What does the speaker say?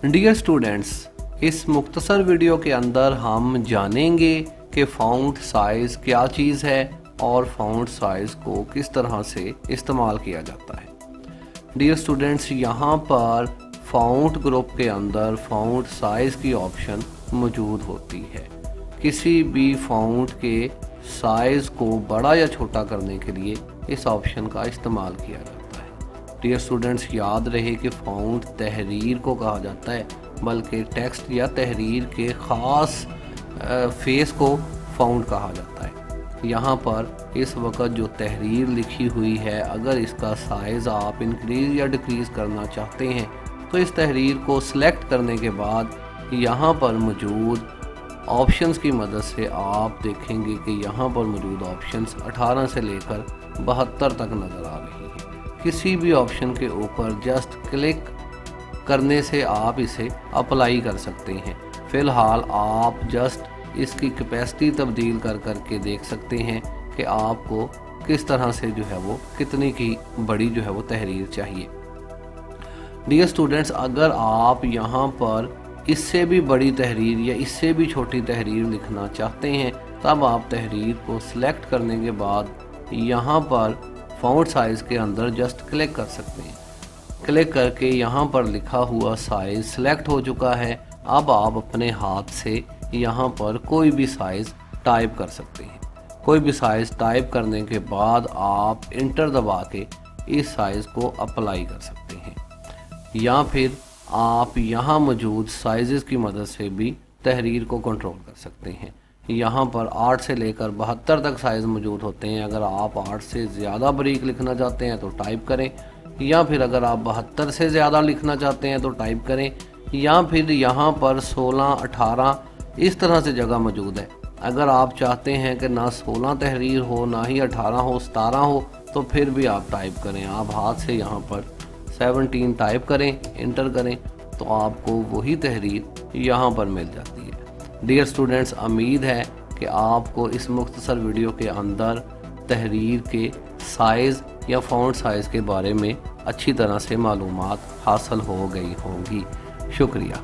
Dear students, इस मुख्तसर video के अंदर हम जानेंगे कि फ़ॉन्ट साइज़ क्या चीज़ है और फ़ॉन्ट साइज़ को किस तरह से इस्तेमाल किया जाता है। डियर स्टूडेंट्स, यहाँ पर फ़ॉन्ट ग्रुप के अंदर फ़ॉन्ट साइज़ की ऑप्शन मौजूद होती है। किसी भी फ़ॉन्ट के साइज़ को बड़ा या छोटा करने के लिए इस ऑप्शन का इस्तेमाल किया जाता है। डियर स्टूडेंट्स, याद रहे कि फ़ॉन्ट तहरीर को कहा जाता है, बल्कि टेक्स्ट या तहरीर के ख़ास फेस को फ़ॉन्ट कहा जाता है। यहाँ पर इस वक्त जो तहरीर लिखी हुई है, अगर इसका साइज़ आप इंक्रीज़ या डिक्रीज़ करना चाहते हैं तो इस तहरीर को सिलेक्ट करने के बाद यहाँ पर मौजूद ऑप्शंस की मदद से आप देखेंगे कि यहाँ पर मौजूद ऑप्शंस 18 से लेकर 72 तक नज़र आ रही हैं। किसी भी ऑप्शन के ऊपर जस्ट क्लिक करने से आप इसे अप्लाई कर सकते हैं। फ़िलहाल आप जस्ट इसकी कैपेसिटी तब्दील करके देख सकते हैं कि आपको किस तरह से जो है वो कितनी की बड़ी जो है वो तहरीर चाहिए। डियर स्टूडेंट्स, अगर आप यहाँ पर इससे भी बड़ी तहरीर या इससे भी छोटी तहरीर लिखना चाहते हैं, तब आप तहरीर को सिलेक्ट करने के बाद यहाँ पर फ़ॉन्ट साइज़ के अंदर जस्ट क्लिक कर सकते हैं। क्लिक करके यहाँ पर लिखा हुआ साइज़ सिलेक्ट हो चुका है। अब आप अपने हाथ से यहाँ पर कोई भी साइज़ टाइप कर सकते हैं। कोई भी साइज़ टाइप करने के बाद आप इंटर दबा के इस साइज़ को अप्लाई कर सकते हैं, या फिर आप यहाँ मौजूद साइज़ की मदद से भी तहरीर को कंट्रोल कर सकते हैं। यहाँ पर 8 से लेकर 72 तक साइज़ मौजूद होते हैं। अगर आप 8 से ज़्यादा बारीक लिखना चाहते हैं तो टाइप करें, या फिर अगर आप 72 से ज़्यादा लिखना चाहते हैं तो टाइप करें, या फिर यहाँ पर 16, 18 इस तरह से जगह मौजूद है। अगर आप चाहते हैं कि ना 16 तहरीर हो, ना ही 18 हो, 17 हो, तो फिर भी आप टाइप करें। आप हाथ से यहाँ पर 17 टाइप करें, इंटर करें, तो आपको वही तहरीर यहाँ पर मिल जाती है। डियर स्टूडेंट्स, उम्मीद है कि आपको इस मुख्तसर वीडियो के अंदर तहरीर के साइज़ या फ़ॉन्ट साइज़ के बारे में अच्छी तरह से मालूमात हासिल हो गई होंगी। शुक्रिया।